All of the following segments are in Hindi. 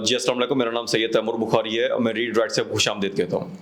जी अस्सलाम वालेकुम, मेरा नाम सैयद तैमूर बुखारी है और मैं रीड राइट से खुशामदीद कहता हूँ।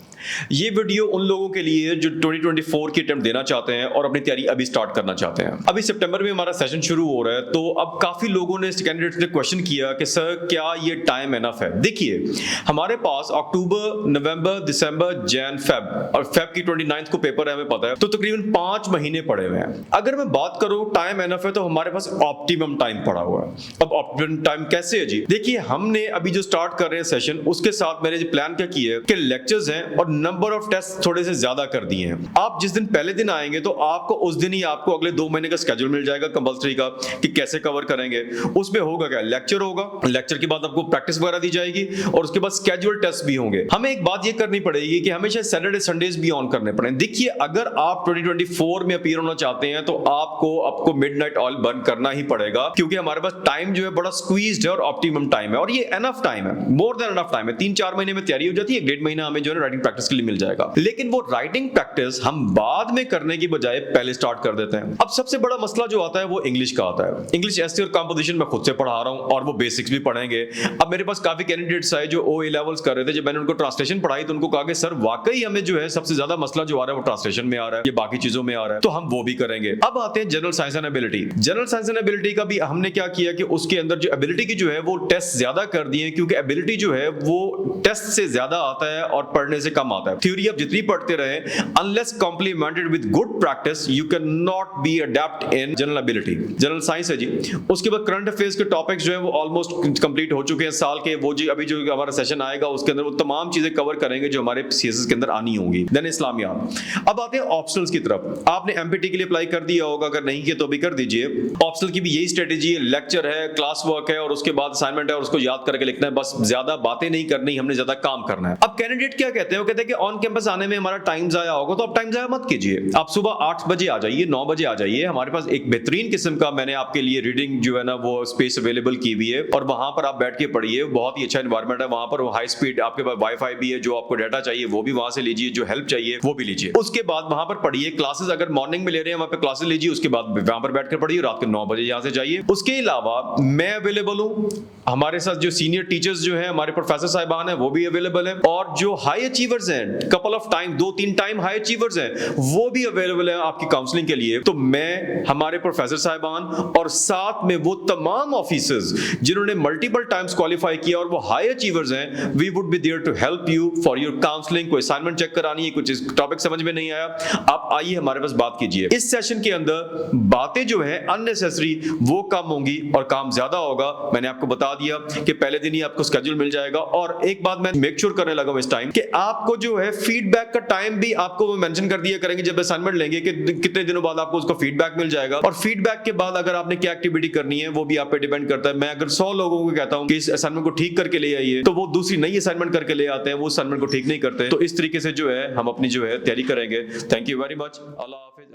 ये वीडियो उन लोगों के लिए है जो 2024 की अटेम्प्ट देना चाहते हैं और अपनी तैयारी अभी स्टार्ट करना चाहते हैं। अभी सितंबर में हमारा सेशन शुरू हो रहा है, तो अब काफी लोगों ने कैंडिडेट्स ने क्वेश्चन किया कि सर क्या ये टाइम एनफ है। देखिए, हमारे पास अक्टूबर, नवंबर, दिसंबर, जैन, फेब और फेब की 29 को पेपर है, हमें पता है, तो तकरीबन 5 महीने पड़े हुए हैं। अगर मैं बात करूं टाइम एनफ है तो हमारे पास ऑप्टिमम टाइम पड़ा हुआ है। अब ऑप्टिमम टाइम कैसे है जी? देखिए, हमने अभी जो स्टार्ट कर रहे हैं सेशन, उसके साथ मैंने जो प्लान क्या किया है कि लेक्चर्स हैं और नंबर ऑफ टेस्ट थोड़े से ज्यादा कर दिए हैं। आप जिस दिन पहले दिन आएंगे तो आपको उस दिन ही आपको अगले 2 महीने का स्केड्यूल मिल जाएगा कंपलसरी का कि कैसे कवर करेंगे। उसमें होगा क्या, लेक्चर होगा, लेक्चर के बाद आपको प्रैक्टिस वगैरह दी जाएगी और उसके बाद स्केड्यूल टेस्ट भी होंगे। हमें एक बात ये करनी पड़ेगी कि हमेशा सैटरडे संडेज भी ऑन करने पड़े। देखिए, अगर आप 2024 में अपीयर होना चाहते हैं तो आपको मिडनाइट ऑयल बर्न करना ही पड़ेगा, क्योंकि हमारे पास टाइम जो है बड़ा स्क्वीज्ड है और ऑप्टिमम टाइम है और ये एनफ टाइम है, मोर देन एनफ टाइम है। 3-4 महीने में तैयारी हो जाती है, 1.5 महीना हमें जो है राइटिंग प्रैक्टिस के लिए मिल जाएगा। लेकिन वो राइटिंग प्रैक्टिस हम बाद में करने की बजाय पहले स्टार्ट कर देते हैं। अब सबसे बड़ा मसला जो आता है वो इंग्लिश का आता है। इंग्लिश एस्से और कंपोजिशन मैं खुद से पढ़ा रहा हूं और वो बेसिक्स भी पढ़ेंगे। अब मेरे पास काफी कैंडिडेट्स आए जो OA लेवल्स कर रहे थे, जब मैंने उनको ट्रांसलेशन पढ़ाई तो उनको कहा कि सर वाकई हमें जो है सबसे ज्यादा मसला जो आ रहा है वो ट्रांसलेशन में आ रहा है, ये बाकी चीजों में आ रहा है, तो हम वो भी करेंगे। अब आते हैं general science and ability. General science and ability का भी हमने क्या किया कि उसके अंदर जो एबिलिटी की जो है वो टेस्ट ज्यादा कर दिए, क्योंकि एबिलिटी जो है वो टेस्ट से ज्यादा आता है और पढ़ने से कम आता है। थ्योरी आप जितनी पढ़ते रहे, unless complimented with good practice, you can not be adapt in general ability. General science है जी। उसके बाद करंट अफेयर्स के टॉपिक्स जो है वो ऑलमोस्ट कंप्लीट हो चुके हैं साल के। वो जी अभी जो हमारा सेशन आएगा उसके अंदर वो तमाम चीजें कवर करेंगे जो हमारे सीएसएस के अंदर आनी होंगी। देन इस्लामियात। अब आते हैं ऑप्शनल्स की तरफ। आपने एमपीटी के लिए अप्लाई कर दिया होगा, अगर नहीं किया तो भी कर दीजिए। ऑप्शनल की भी यही स्ट्रेटेजी है, लेक्चर है, क्लास वर्क है और उसके बाद असाइनमेंट है और उसको याद करके लिखना है। बस ज्यादा बातें नहीं करनी, हमने ज्यादा काम करना है। अब कैंडिडेट क्या कहते हैं, वो कहते हैं कि ऑन कैंपस आने में हमारा टाइम जाया होगा, तो आप टाइम जाया मत कीजिए। आप सुबह 8 बजे आ जाइए, 9 बजे आ जाइए। हमारे पास एक बेहतरीन किस्म का मैंने आपके लिए रीडिंग जो है ना वो स्पेस अवेलेबल की हुई है और वहां पर आप बैठ के पढ़िए। बहुत ही अच्छा एनवायरनमेंट है वहां पर, हाई स्पीड, आपके पास वाईफाई भी है, जो आपको डाटा चाहिए वो भी वहां से लीजिए, जो हेल्प चाहिए वो भी लीजिए। उसके बाद वहां पर पढ़िए। क्लासेस अगर मॉर्निंग में ले रहे हैं वहां पर क्लासेस लीजिए, उसके बाद वहां पर बैठ कर पढ़िए, रात के 9 बजे यहां से जाइए। उसके अलावा मैं अवेलेबल हूं, हमारे साथ जो सीनियर टीचर्स जो है, हमारे प्रोफेसर साहिबान है, वो भी अवेलेबल है और जो हाई अचीवर्स हैं, couple of time, 2-3 time high achievers हैं, वो भी अवेलेबल है आपकी काउंसलिंग के लिए। तो मैं, हमारे प्रोफेसर साहिबान और साथ में वो तमाम ऑफिसर्स जिन्होंने मल्टीपल टाइम्स क्वालिफाई किया और वो हाई अचीवर्स हैं, we would be there to help you for your counselling. कोई असाइनमेंट चेक करानी है, कुछ टॉपिक समझ में नहीं आया, आप आइए हमारे पास बात कीजिए। इस सेशन के अंदर बातें जो है अननेसेसरी वो कम होंगी और काम ज्यादा होगा। मैंने आपको बता दिया कि पहले दिन ही आपको स्केड्यूल मिल जाएगा। और एक बात मैं मेक श्योर करने लगा हूं इस टाइम कि आपको जो है फीडबैक का टाइम भी आपको मेंशन कर दिया करेंगे जब असाइनमेंट लेंगे कि कितने दिनों बाद आपको उसका फीडबैक मिल जाएगा। और फीडबैक के बाद अगर आपने क्या एक्टिविटी करनी है वो भी आप पे डिपेंड करता है। मैं अगर 100 लोगों को कहता हूं कि इस असाइनमेंट को ठीक करके ले आइए, तो वो दूसरी नई असाइनमेंट करके ले आते हैं, वो असाइनमेंट को ठीक नहीं करते। तो इस तरीके से जो है हम अपनी जो है तैयारी करेंगे। Thank you very much. Allah Hafiz.